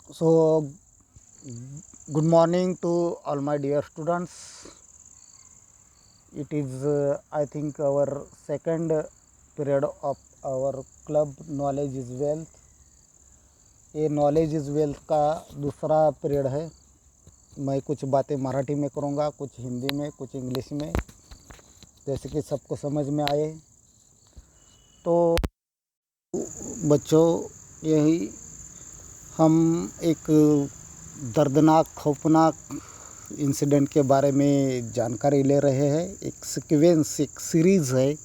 So, good morning to all my dear students. It is, I think, our second period of our club Knowledge is Wealth. ये knowledge is wealth का दूसरा period है। मैं कुछ बातें मराठी में करूँगा, कुछ हिंदी में, कुछ इंग्लिश में, जैसे कि सबको समझ में आए। तो बच्चों, यही हम एक दर्दनाक खौफनाक इंसिडेंट के बारे में जानकारी ले रहे हैं। एक सीक्वेंस, एक सीरीज़ है,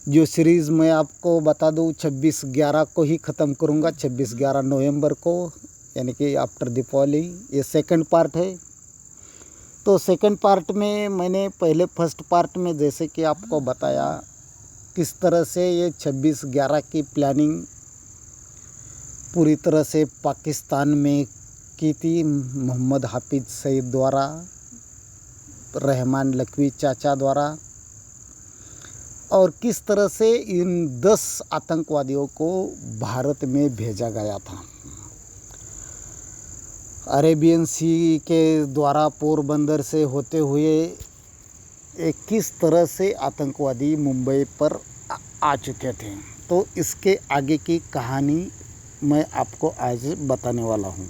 जो सीरीज़ मैं आपको बता दूं 26/11 को ही ख़त्म करूंगा, 26/11 नवंबर को, यानी कि आफ्टर दीपावली। ये सेकंड पार्ट है। तो सेकंड पार्ट में मैंने पहले फर्स्ट पार्ट में जैसे कि आपको बताया किस तरह से ये 26/11 की प्लानिंग पूरी तरह से पाकिस्तान में की थी, मोहम्मद हाफिज़ सईद द्वारा, रहमान लखवी चाचा द्वारा, और किस तरह से इन 10 आतंकवादियों को भारत में भेजा गया था। अरेबियन सी के द्वारा पोरबंदर से होते हुए एक किस तरह से आतंकवादी मुंबई पर आ चुके थे। तो इसके आगे की कहानी मैं आपको आज बताने वाला हूँ।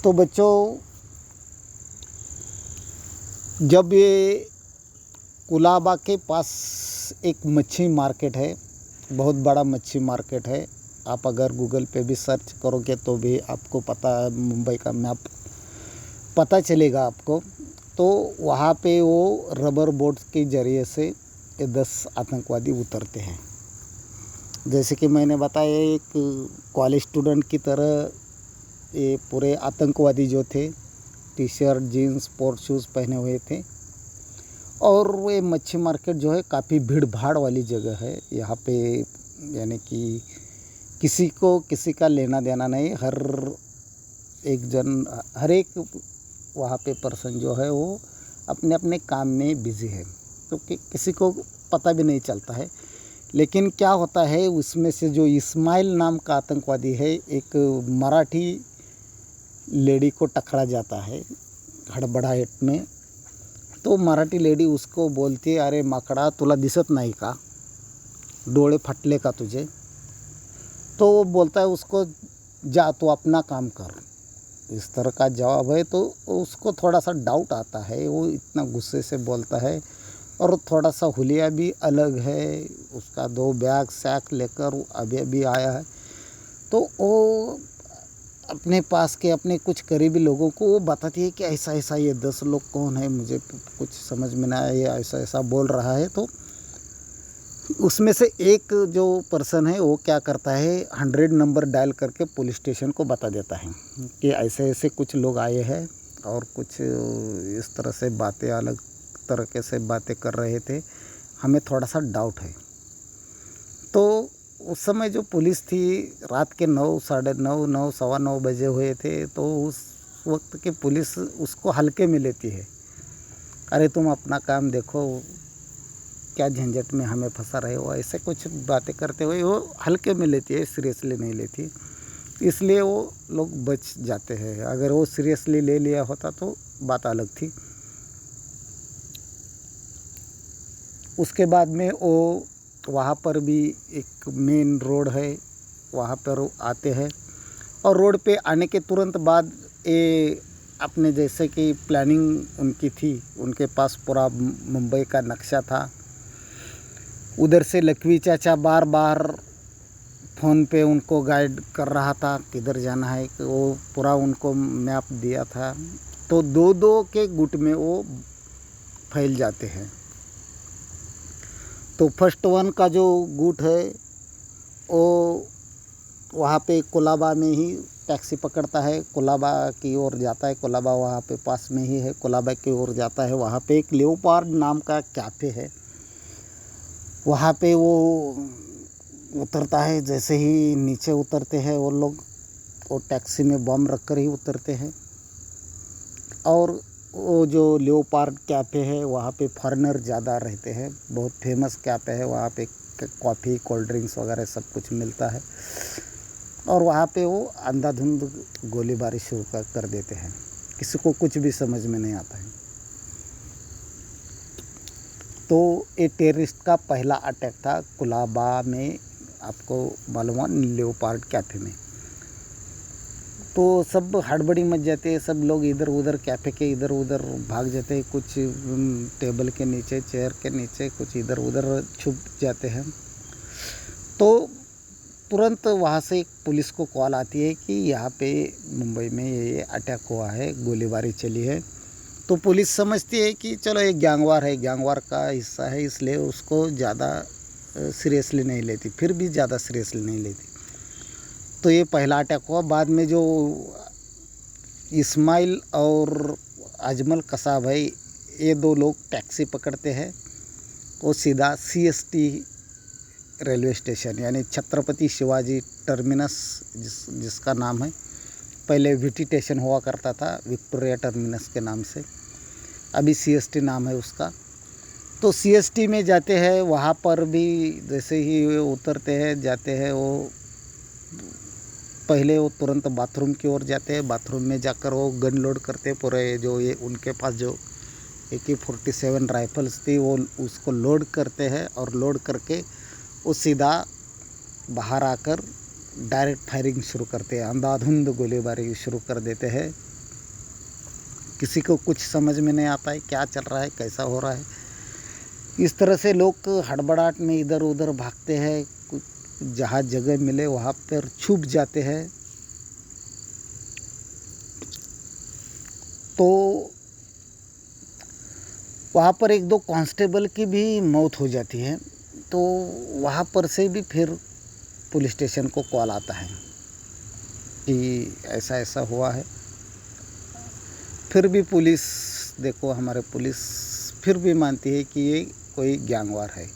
तो बच्चों, जब ये कुलाबा के पास एक मच्छी मार्केट है, बहुत बड़ा मच्छी मार्केट है। आप अगर गूगल पे भी सर्च करोगे तो भी आपको पता, मुंबई का मैप पता चलेगा आपको। तो वहाँ पे वो रबर बोट के ज़रिए से ये 10 आतंकवादी उतरते हैं। जैसे कि मैंने बताया, एक कॉलेज स्टूडेंट की तरह ये पूरे आतंकवादी जो थे, T shirt, jeans, sport shoes पहने हुए थे। और ये मच्छी मार्केट जो है काफ़ी भीड़ भाड़ वाली जगह है। यहाँ पे यानी कि किसी को किसी का लेना देना नहीं। हर एक वहाँ पे पर्सन जो है वो अपने अपने काम में बिज़ी है, तो किसी को पता भी नहीं चलता है। लेकिन क्या होता है, उसमें से जो इस्माइल नाम का आतंकवादी है, एक मराठी लेडी को टकरा जाता है हड़बड़ाहट में। तो मराठी लेडी उसको बोलती है, अरे माकडा, तुला दिसत नहीं का, डोळे फटले का तुझे? तो वो बोलता है उसको, जा तू अपना काम कर। इस तरह का जवाब है। तो उसको थोड़ा सा डाउट आता है, वो इतना गुस्से से बोलता है, और थोड़ा सा हुलिया भी अलग है उसका। 2 बैग सैक लेकर अभी अभी आया है। तो वो अपने पास के अपने कुछ करीबी लोगों को वो बताती है कि ऐसा ऐसा ये 10 लोग कौन है, मुझे कुछ समझ में ना आया, ये ऐसा ऐसा बोल रहा है। तो उसमें से एक जो पर्सन है वो क्या करता है, 100 नंबर डायल करके पुलिस स्टेशन को बता देता है कि ऐसे ऐसे कुछ लोग आए हैं और कुछ इस तरह से बातें, अलग तरह से बातें कर रहे थे, हमें थोड़ा सा डाउट है। तो उस समय जो पुलिस थी, रात के 9, साढ़े 9, 9, सवा 9 बजे हुए थे। तो उस वक्त की पुलिस उसको हल्के में लेती है। अरे तुम अपना काम देखो, क्या झंझट में हमें फंसा रहे हो, ऐसे कुछ बातें करते हुए वो हल्के में लेती है, सीरियसली नहीं लेती। इसलिए वो लोग बच जाते हैं। अगर वो सीरियसली ले लिया होता तो बात अलग थी। उसके बाद में वो वहाँ पर भी एक मेन रोड है, वहाँ पर आते हैं। और रोड पे आने के तुरंत बाद ये अपने जैसे कि प्लानिंग उनकी थी, उनके पास पूरा मुंबई का नक्शा था। उधर से लखवी चाचा बार बार फ़ोन पे उनको गाइड कर रहा था किधर जाना है, कि वो पूरा उनको मैप दिया था। तो 2-2 के गुट में वो फैल जाते हैं। तो फर्स्ट वन का जो गुट है वो वहाँ पे कोलाबा में ही टैक्सी पकड़ता है, कोलाबा की ओर जाता है। कोलाबा वहाँ पे पास में ही है, कोलाबा की ओर जाता है। वहाँ पे एक लेओपार्ड नाम का कैफ़े है, वहाँ पे वो उतरता है। जैसे ही नीचे उतरते हैं वो लोग, वो टैक्सी में बम रख कर ही उतरते हैं। और वो जो लेओपार्ड कैफ़े है वहाँ पे फॉरेनर ज़्यादा रहते हैं, बहुत फेमस कैफ़े है। वहाँ पे कॉफ़ी, कोल्ड ड्रिंक्स वगैरह सब कुछ मिलता है। और वहाँ पे वो अंधाधुंध गोलीबारी शुरू कर देते हैं। किसी को कुछ भी समझ में नहीं आता है। तो ये टेररिस्ट का पहला अटैक था कुलाबा में, आपको मालूम है, लेओपार्ड कैफ़े में। तो सब हड़बड़ी मच जाते हैं, सब लोग इधर उधर कैफ़े के इधर उधर भाग जाते हैं, कुछ टेबल के नीचे, चेयर के नीचे, कुछ इधर उधर छुप जाते हैं। तो तुरंत वहाँ से एक पुलिस को कॉल आती है कि यहाँ पे मुंबई में ये अटैक हुआ है, गोलीबारी चली है। तो पुलिस समझती है कि चलो एक गैंगवार है, गैंगवार का हिस्सा है, इसलिए उसको ज़्यादा सीरियसली नहीं लेती, फिर भी ज़्यादा सीरियसली नहीं लेती। तो ये पहला अटैक हुआ। बाद में जो इस्माइल और अजमल कसाब है, ये दो लोग टैक्सी पकड़ते हैं, वो सीधा CST रेलवे स्टेशन यानी छत्रपति शिवाजी टर्मिनस, जिसका नाम है, पहले VT स्टेशन हुआ करता था विक्टोरिया टर्मिनस के नाम से, अभी CST नाम है उसका। तो CST में जाते हैं। वहाँ पर भी जैसे ही वो उतरते हैं, जाते हैं, वो पहले वो तुरंत बाथरूम की ओर जाते हैं। बाथरूम में जाकर वो गन लोड करते हैं पूरे, जो ये उनके पास जो AK-47 राइफल्स थी वो उसको लोड करते हैं, और लोड करके वो सीधा बाहर आकर डायरेक्ट फायरिंग शुरू करते हैं, अंधाधुंध गोलीबारी शुरू कर देते हैं। किसी को कुछ समझ में नहीं आता है क्या चल रहा है, कैसा हो रहा है। इस तरह से लोग हड़बड़ाहट में इधर उधर भागते हैं, जहाँ जगह मिले वहाँ पर छुप जाते हैं। तो वहाँ पर एक दो कांस्टेबल की भी मौत हो जाती है। तो वहाँ पर से भी फिर पुलिस स्टेशन को कॉल आता है कि ऐसा ऐसा हुआ है। फिर भी पुलिस, देखो हमारे पुलिस फिर भी मानती है कि ये कोई गैंगवार है,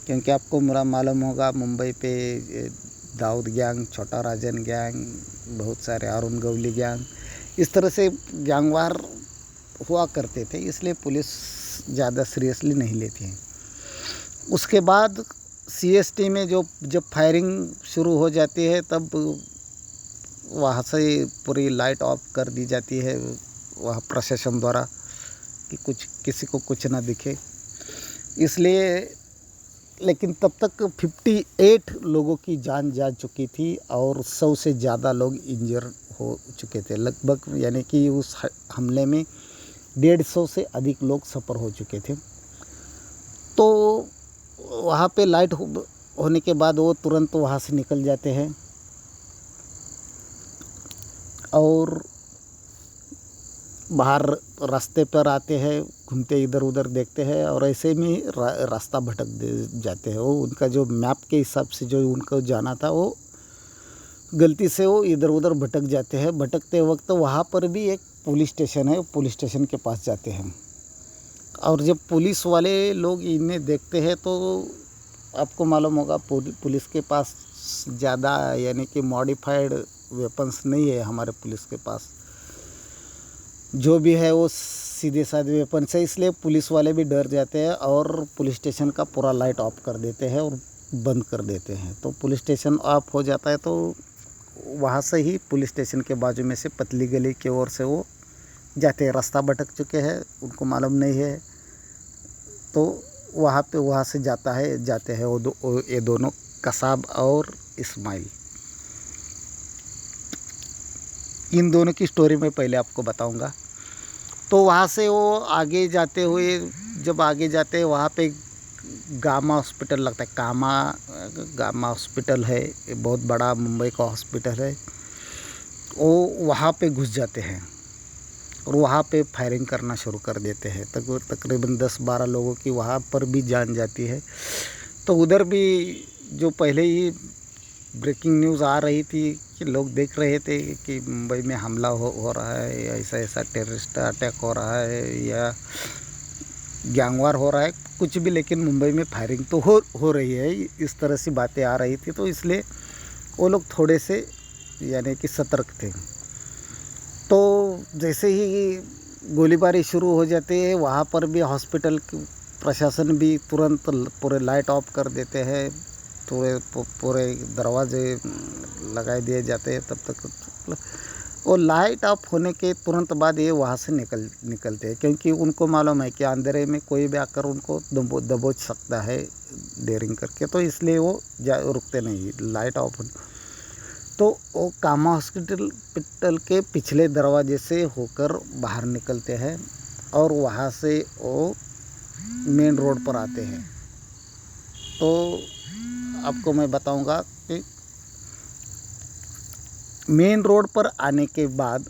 क्योंकि आपको मेरा मालूम होगा मुंबई पे दाऊद गैंग, छोटा राजन गैंग, बहुत सारे अरुण गवली गैंग, इस तरह से गैंगवार हुआ करते थे, इसलिए पुलिस ज़्यादा सीरियसली नहीं लेती है। उसके बाद CST में जब फायरिंग शुरू हो जाती है, तब वहाँ से पूरी लाइट ऑफ कर दी जाती है वहाँ प्रशासन द्वारा, कि किसी को कुछ ना दिखे, इसलिए। लेकिन तब तक 58 लोगों की जान जा चुकी थी और 100 से ज़्यादा लोग इंजर हो चुके थे लगभग, यानी कि उस हमले में 150 से अधिक लोग सफ़र हो चुके थे। तो वहाँ पे लाइट होने के बाद वो तुरंत वहाँ से निकल जाते हैं और बाहर रास्ते पर आते हैं, घूमते इधर उधर देखते हैं, और ऐसे में रास्ता भटक जाते हैं। वो उनका जो मैप के हिसाब से जो उनको जाना था, वो गलती से वो इधर उधर भटक जाते हैं। भटकते वक्त वहाँ पर भी एक पुलिस स्टेशन है, पुलिस स्टेशन के पास जाते हैं, और जब पुलिस वाले लोग इन्हें देखते हैं तो आपको मालूम होगा पुलिस के पास ज़्यादा, यानी कि मॉडिफाइड वेपन्स नहीं है हमारे पुलिस के पास, जो भी है वो सीधे साधे वेपन्स है, इसलिए पुलिस वाले भी डर जाते हैं और पुलिस स्टेशन का पूरा लाइट ऑफ कर देते हैं और बंद कर देते हैं। तो पुलिस स्टेशन ऑफ हो जाता है, तो वहाँ से ही पुलिस स्टेशन के बाजू में से पतली गली की ओर से वो जाते हैं। रास्ता भटक चुके हैं, उनको मालूम नहीं है, तो वहाँ से जाते हैं ये दोनों, कसाब और इस्माइल। इन दोनों की स्टोरी मैं पहले आपको बताऊंगा। तो वहाँ से वो आगे जाते हुए, जब आगे जाते हैं वहाँ पे गामा हॉस्पिटल लगता है, गामा हॉस्पिटल है, ये बहुत बड़ा मुंबई का हॉस्पिटल है। वो वहाँ पे घुस जाते हैं और वहाँ पे फायरिंग करना शुरू कर देते हैं। तकरीबन 10-12 लोगों की वहाँ पर भी जान जाती है। तो उधर भी जो पहले ही ब्रेकिंग न्यूज़ आ रही थी कि लोग देख रहे थे कि मुंबई में हमला हो रहा है, या ऐसा टेररिस्ट अटैक हो रहा है, या गैंगवार हो रहा है, कुछ भी, लेकिन मुंबई में फायरिंग तो हो रही है, इस तरह से बातें आ रही थी। तो इसलिए वो लोग थोड़े से यानी कि सतर्क थे। तो जैसे ही गोलीबारी शुरू हो जाती है, वहाँ पर भी हॉस्पिटल प्रशासन भी तुरंत पूरे लाइट ऑफ कर देते हैं, पूरे दरवाजे लगा दिए जाते हैं तब तक वो लाइट ऑफ होने के तुरंत बाद ये वहाँ से निकलते हैं, क्योंकि उनको मालूम है कि अंधेरे में कोई भी आकर उनको दबोच सकता है डेयरिंग करके, तो इसलिए वो रुकते नहीं लाइट ऑफ होने। तो वो कामा हॉस्पिटल के पिछले दरवाजे से होकर बाहर निकलते हैं और वहाँ से वो मेन रोड पर आते हैं। तो आपको मैं बताऊंगा कि मेन रोड पर आने के बाद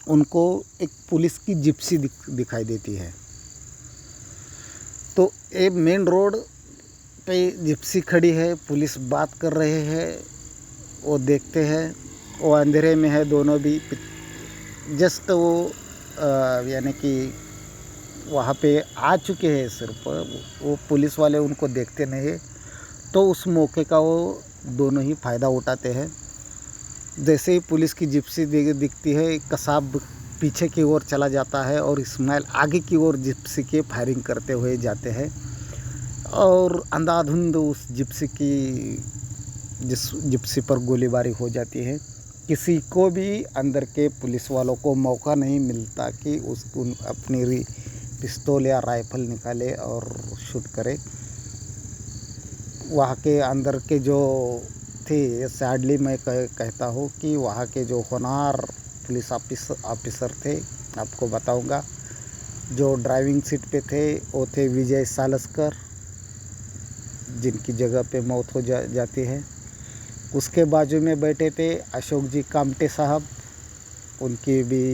उनको एक पुलिस की जिप्सी दिखाई देती है। तो ये मेन रोड पे जिप्सी खड़ी है, पुलिस बात कर रहे हैं, वो देखते हैं, वो अंधेरे में है दोनों भी। जस्ट वो यानी कि वहाँ पे आ चुके हैं, सिर्फ वो पुलिस वाले उनको देखते नहीं है। तो उस मौके का वो दोनों ही फ़ायदा उठाते हैं। जैसे ही पुलिस की जिप्सी दिखती है, कसाब पीछे की ओर चला जाता है और इस्माइल आगे की ओर जिप्सी के फायरिंग करते हुए जाते हैं और अंधाधुंध उस जिस जिप्सी पर गोलीबारी हो जाती है। किसी को भी अंदर के पुलिस वालों को मौका नहीं मिलता कि अपनी पिस्तौल या राइफल निकाले और शूट करे। वहाँ के अंदर के जो थे, सैडली मैं कहता हूँ कि वहाँ के जो होनहार पुलिस ऑफिसर थे, आपको बताऊँगा। जो ड्राइविंग सीट पे थे वो थे विजय सालस्कर, जिनकी जगह पे मौत हो जाती है। उसके बाजू में बैठे थे अशोक जी कामटे साहब, उनकी भी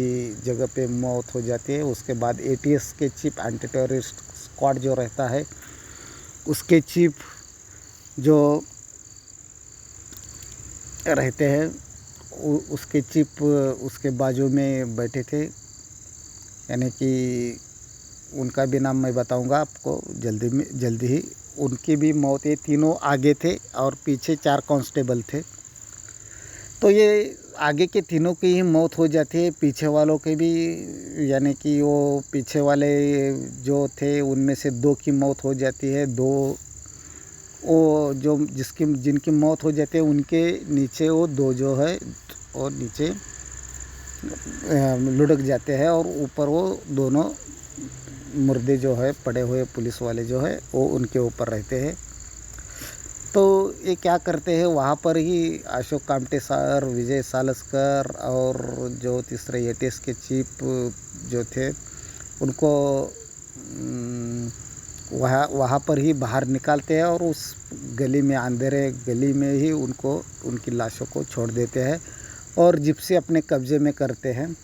जगह पे मौत हो जाती है। उसके बाद ATS के चीफ, एंटी टेररिस्ट स्क्वाड जो रहता है उसके चीफ जो रहते हैं, उसके चीफ उसके बाजू में बैठे थे, यानी कि उनका भी नाम मैं बताऊंगा आपको जल्दी ही। उनकी भी मौत, ये तीनों आगे थे और पीछे 4 कांस्टेबल थे। तो ये आगे के तीनों की ही मौत हो जाती है, पीछे वालों के भी, यानी कि वो पीछे वाले जो थे उनमें से 2 की मौत हो जाती है। 2 वो जो जिनकी मौत हो जाती है उनके नीचे वो 2 जो है और नीचे लुढ़क जाते हैं और ऊपर वो दोनों मुर्दे जो है पड़े हुए पुलिस वाले जो है वो उनके ऊपर रहते हैं। तो ये क्या करते हैं, वहाँ पर ही अशोक कामटे सर, विजय सालस्कर और जो तीसरे ATS के चीफ जो थे उनको वहाँ पर ही बाहर निकालते हैं और उस गली में, अंधेरे गली में ही उनकी लाशों को छोड़ देते हैं और जिप्सी अपने कब्जे में करते हैं।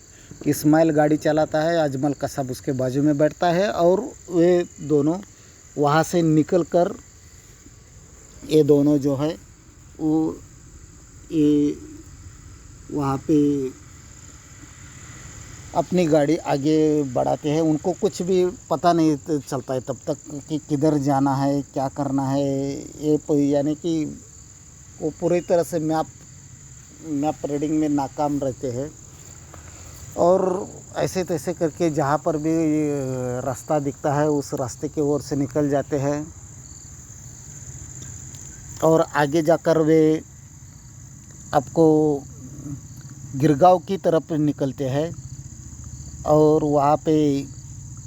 इस्माइल गाड़ी चलाता है, अजमल कसाब उसके बाजू में बैठता है और वे दोनों वहाँ से निकलकर ये दोनों जो है वो ये वहाँ पे अपनी गाड़ी आगे बढ़ाते हैं। उनको कुछ भी पता नहीं चलता है तब तक कि किधर जाना है, क्या करना है। ये यानी कि वो पूरी तरह से मैप रीडिंग में नाकाम रहते हैं और ऐसे तैसे करके जहाँ पर भी रास्ता दिखता है उस रास्ते की ओर से निकल जाते हैं और आगे जाकर वे आपको गिरगांव की तरफ निकलते हैं और वहाँ पे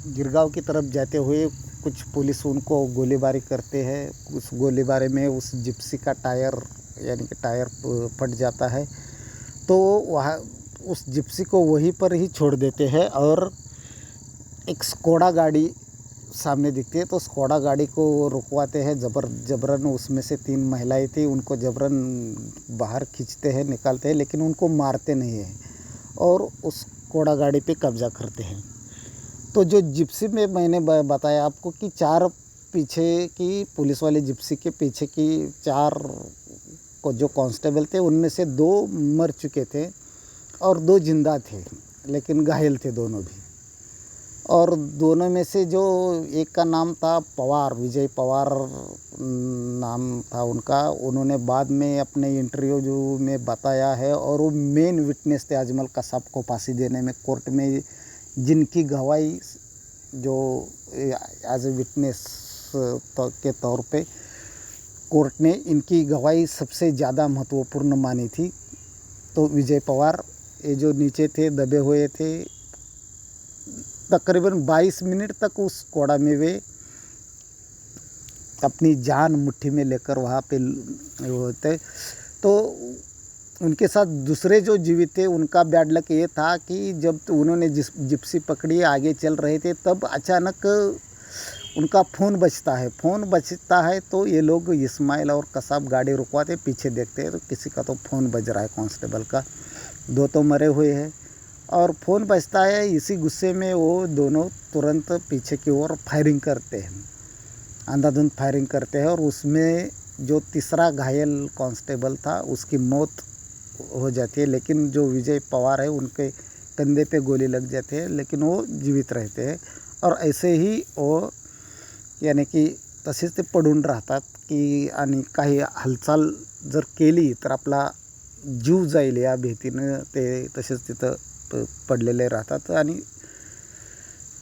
गिरगांव की तरफ जाते हुए कुछ पुलिस उनको गोलीबारी करते हैं। उस गोलीबारी में उस जिप्सी का टायर, यानी कि टायर फट जाता है। तो वहाँ उस जिप्सी को वहीं पर ही छोड़ देते हैं और एक स्कोडा गाड़ी सामने दिखती है, तो स्कोडा गाड़ी को रुकवाते हैं जबरन। उसमें से 3 महिलाएं थी, उनको जबरन बाहर खींचते हैं, निकालते हैं, लेकिन उनको मारते नहीं हैं और उस स्कोडा गाड़ी पे कब्जा करते हैं। तो जो जिप्सी में मैंने बताया आपको कि 4 पीछे की पुलिस वाली जिप्सी के पीछे की 4 को जो कांस्टेबल थे उनमें से 2 मर चुके थे और 2 जिंदा थे, लेकिन घायल थे दोनों भी। और दोनों में से जो एक का नाम था पवार, विजय पवार नाम था उनका, उन्होंने बाद में अपने इंटरव्यू में बताया है और वो मेन विटनेस थे अजमल कसाब को फांसी देने में, कोर्ट में जिनकी गवाही जो एज ए विटनेस के तौर पे कोर्ट ने इनकी गवाही सबसे ज़्यादा महत्वपूर्ण मानी थी। तो विजय पवार ये जो नीचे थे, दबे हुए थे, तकरीबन 22 मिनट तक उस कोड़ा में वे अपनी जान मुट्ठी में लेकर वहाँ पे होते। तो उनके साथ दूसरे जो जीवित थे उनका बैड लक ये था कि जब तो उन्होंने जिप्सी पकड़ी आगे चल रहे थे, तब अचानक उनका फ़ोन बजता है तो ये लोग इस्माइल और कसाब गाड़ी रुकवाते, पीछे देखते हैं तो किसी का तो फ़ोन बज रहा है, कांस्टेबल का, 2 तो मरे हुए हैं। और फ़ोन बजता है, इसी गुस्से में वो दोनों तुरंत पीछे की ओर फायरिंग करते हैं, अंधाधुंध फायरिंग करते हैं। और उसमें जो तीसरा घायल कांस्टेबल था उसकी मौत हो जाती है, लेकिन जो विजय पवार है उनके कंधे पे गोली लग जाती है, लेकिन वो जीवित रहते हैं। और ऐसे ही वो यानी की तसेच ते पडून राहतात की आणि काही हालचाल जर केली तर आपला जीव जाईल या भीतीनं ते तसेच तिथं पडलेले राहतात आणि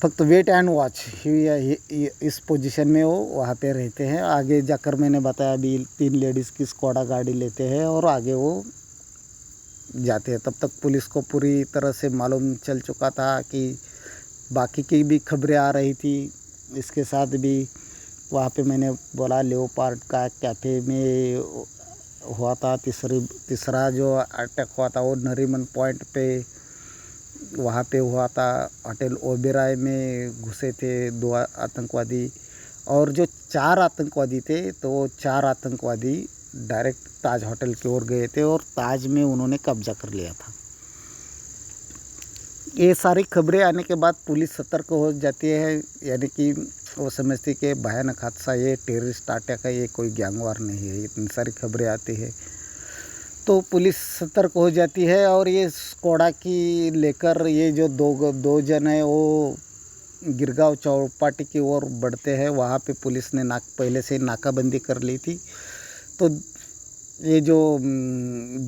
फक्त वेट एंड वॉच ही इस पोजीशन में वो वहाँ पे रहते हैं। आगे जाकर मैंने बताया अभी 3 लेडीज़ की स्कोडा गाड़ी लेते हैं और आगे वो जाते हैं। तब तक पुलिस को पूरी तरह से मालूम चल चुका था कि बाकी की भी खबरें आ रही थी। इसके साथ भी वहाँ पे मैंने बोला लेओपार्ड का कैफ़े में हुआ था, तीसरा जो अटैक हुआ था वो नरीमन पॉइंट पे वहाँ पे हुआ था। होटल ओबेरॉय में घुसे थे 2 आतंकवादी, और जो 4 आतंकवादी थे तो वो 4 आतंकवादी डायरेक्ट ताज होटल की ओर गए थे और ताज में उन्होंने कब्जा कर लिया था। ये सारी खबरें आने के बाद पुलिस सतर्क हो जाती है, यानी कि वो समझती कि भयानक हादसा, ये टेररिस्ट अटैक है, ये कोई गैंगवार नहीं है। इतनी सारी खबरें आती है तो पुलिस सतर्क हो जाती है। और ये स्कोडा की लेकर ये जो दो जन है वो गिरगांव चौपाटी की ओर बढ़ते हैं। वहाँ पे पुलिस ने पहले से नाकाबंदी कर ली थी। तो ये जो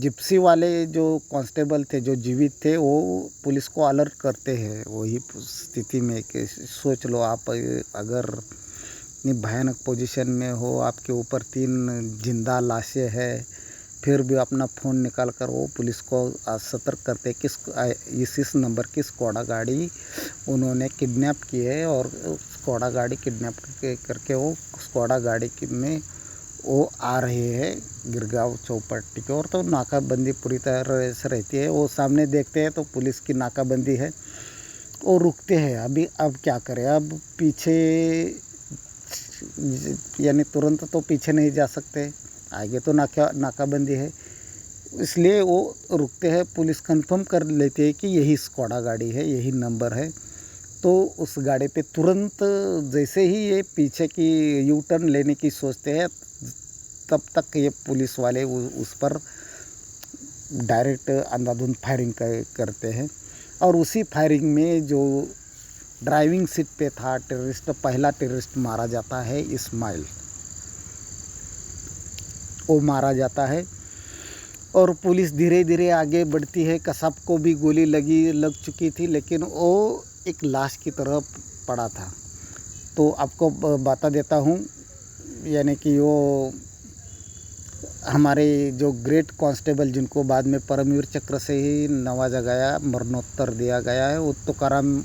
जिप्सी वाले जो कांस्टेबल थे जो जीवित थे वो पुलिस को अलर्ट करते हैं वही स्थिति में कि सोच लो आप अगर इतनी भयानक पोजीशन में हो, आपके ऊपर 3 जिंदा लाशें हैं, फिर भी अपना फ़ोन निकाल कर वो पुलिस को सतर्क करते इस नंबर की स्कोडा गाड़ी उन्होंने किडनैप की है। और स्कोडा गाड़ी किडनैप करके वो स्कोडा गाड़ी में वो आ रहे हैं गिरगांव चौपाटी की ओर। तो नाकाबंदी पूरी तरह से रहती है। वो सामने देखते हैं तो पुलिस की नाकाबंदी है, वो रुकते हैं। अब क्या करें, अब पीछे यानी तुरंत तो पीछे नहीं जा सकते, आगे तो नाकाबंदी है, इसलिए वो रुकते हैं। पुलिस कंफर्म कर लेती है कि यही स्कोडा गाड़ी है, यही नंबर है। तो उस गाड़ी पे तुरंत जैसे ही ये पीछे की यू टर्न लेने की सोचते हैं, तब तक ये पुलिस वाले उस पर डायरेक्ट अंधाधुंध फायरिंग करते हैं। और उसी फायरिंग में जो ड्राइविंग सीट पे था टेररिस्ट, पहला टेररिस्ट मारा जाता है, इस्माइल, वो मारा जाता है। और पुलिस धीरे धीरे आगे बढ़ती है। कसाब को भी गोली लग चुकी थी, लेकिन वो एक लाश की तरह पड़ा था। तो आपको बता देता हूँ, यानी कि वो हमारे जो ग्रेट कांस्टेबल जिनको बाद में परमवीर चक्र से ही नवाजा गया, मरणोत्तर दिया गया है, वो तुकाराम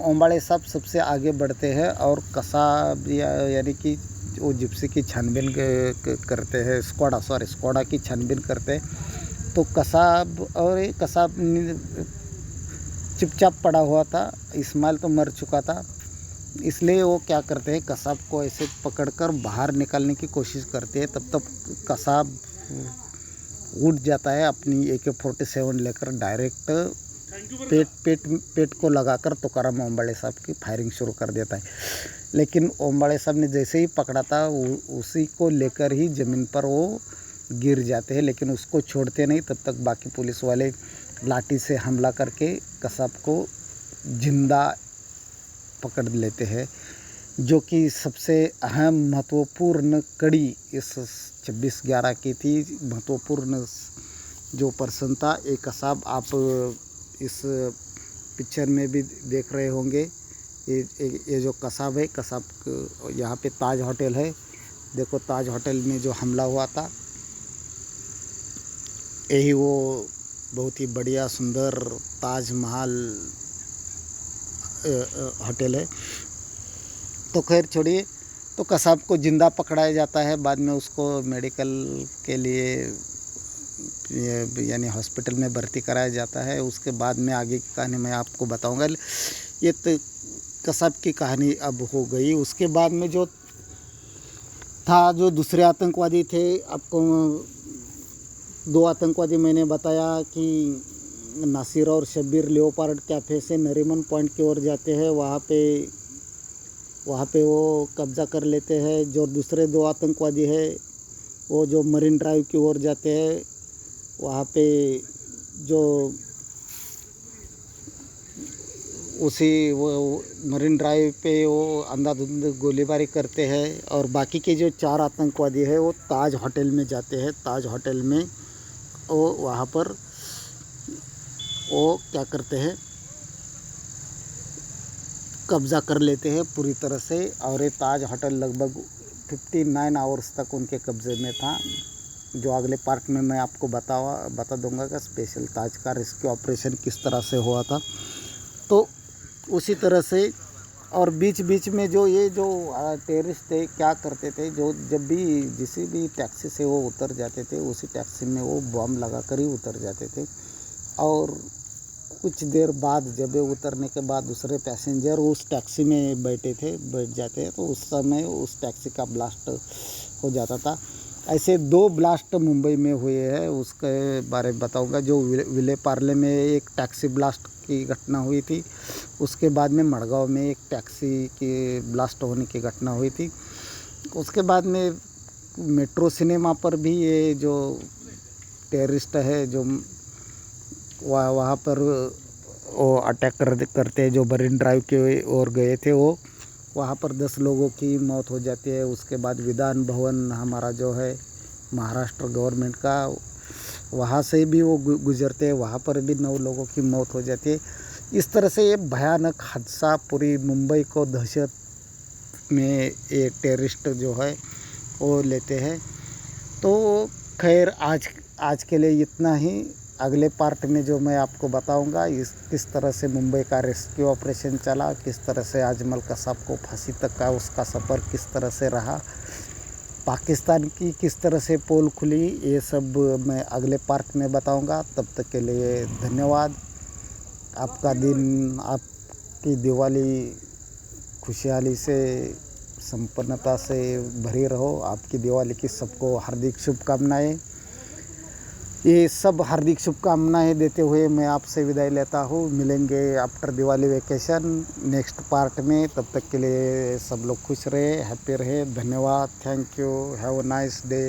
ओंबाड़े साहब सबसे आगे बढ़ते हैं। और कसाब यानी कि वो जिप्सी की छानबीन करते हैं, स्कोडा की छानबीन करते हैं। तो कसाब चुपचाप पड़ा हुआ था, इस्माइल तो मर चुका था, इसलिए वो क्या करते हैं, कसाब को ऐसे पकड़कर बाहर निकालने की कोशिश करते हैं। तब तक कसाब उठ जाता है, अपनी AK-47 लेकर डायरेक्ट पेट को लगाकर तुकाराम ओंबाड़े साहब की फायरिंग शुरू कर देता है। लेकिन ओंबाड़े साहब ने जैसे ही पकड़ा था उसी को लेकर ही ज़मीन पर वो गिर जाते हैं, लेकिन उसको छोड़ते नहीं। तब तक बाकी पुलिस वाले लाठी से हमला करके कसाब को जिंदा पकड़ लेते हैं, जो कि सबसे अहम महत्वपूर्ण कड़ी इस 26/11 की थी। महत्वपूर्ण जो पर्सन था एक कसाब, आप इस पिक्चर में भी देख रहे होंगे। ये जो कसाब है, कसाब यहाँ पे ताज होटल है, देखो ताज होटल में जो हमला हुआ था, यही वो बहुत ही बढ़िया सुंदर ताजमहल होटल है। तो खैर छोड़िए, तो कसाब को ज़िंदा पकड़ाया जाता है, बाद में उसको मेडिकल के लिए यानी हॉस्पिटल में भर्ती कराया जाता है। उसके बाद में आगे की कहानी मैं आपको बताऊंगा। ये तो कसाब की कहानी अब हो गई। उसके बाद में जो था, जो दूसरे आतंकवादी थे, आपको 2 आतंकवादी मैंने बताया कि नासिर और शब्बीर लेओपार्ड कैफ़े से नरीमन पॉइंट की ओर जाते हैं। वहाँ पे वो कब्ज़ा कर लेते हैं। जो दूसरे 2 आतंकवादी है वो जो मरीन ड्राइव की ओर जाते हैं, वहाँ पे जो वो मरीन ड्राइव पे वो अंधाधुंध गोलीबारी करते हैं। और बाकी के जो 4 आतंकवादी है वो ताज होटल में जाते हैं। ताज होटल में वो वहाँ पर वो क्या करते हैं, कब्ज़ा कर लेते हैं पूरी तरह से। और ये ताज होटल लगभग 59 आवर्स तक उनके कब्ज़े में था। जो अगले पार्ट में मैं आपको बता दूंगा कि स्पेशल ताज का रेस्क्यू ऑपरेशन किस तरह से हुआ था। तो उसी तरह से और बीच बीच में जो ये जो टेररिस्ट थे क्या करते थे, जो जब भी जिसी भी टैक्सी से वो उतर जाते थे, उसी टैक्सी में वो बम लगा कर ही उतर जाते थे। और कुछ देर बाद जब ये उतरने के बाद दूसरे पैसेंजर उस टैक्सी में बैठ जाते हैं, तो उस समय उस टैक्सी का ब्लास्ट हो जाता था। ऐसे 2 ब्लास्ट मुंबई में हुए हैं, उसके बारे में बताऊंगा। जो विले पार्ले में एक टैक्सी ब्लास्ट की घटना हुई थी, उसके बाद में मड़गांव में एक टैक्सी के ब्लास्ट होने की घटना हुई थी। उसके बाद में मेट्रो सिनेमा पर भी ये जो टेररिस्ट है जो वहाँ पर वो अटैक करते हैं, जो मरीन ड्राइव के ओर गए थे, वो वहाँ पर 10 लोगों की मौत हो जाती है। उसके बाद विधान भवन हमारा जो है महाराष्ट्र गवर्नमेंट का, वहाँ से भी वो गुजरते हैं, वहाँ पर भी 9 लोगों की मौत हो जाती है। इस तरह से ये भयानक हादसा पूरी मुंबई को दहशत में ये टेररिस्ट जो है वो लेते हैं। तो खैर आज के लिए इतना ही। अगले पार्ट में जो मैं आपको बताऊंगा किस तरह से मुंबई का रेस्क्यू ऑपरेशन चला, किस तरह से अजमल कसाब को फांसी तक का उसका सफ़र किस तरह से रहा, पाकिस्तान की किस तरह से पोल खुली, ये सब मैं अगले पार्ट में बताऊंगा। तब तक के लिए धन्यवाद। आपका दिन, आपकी दिवाली खुशहाली से, संपन्नता से भरी रहो। आपकी दिवाली की सबको हार्दिक शुभकामनाएं। ये सब हार्दिक शुभकामनाएं देते हुए मैं आपसे विदाई लेता हूँ। मिलेंगे after Diwali vacation next part में। तब तक के लिए सब लोग खुश रहे, हैप्पी रहे। धन्यवाद, thank you, have a nice day.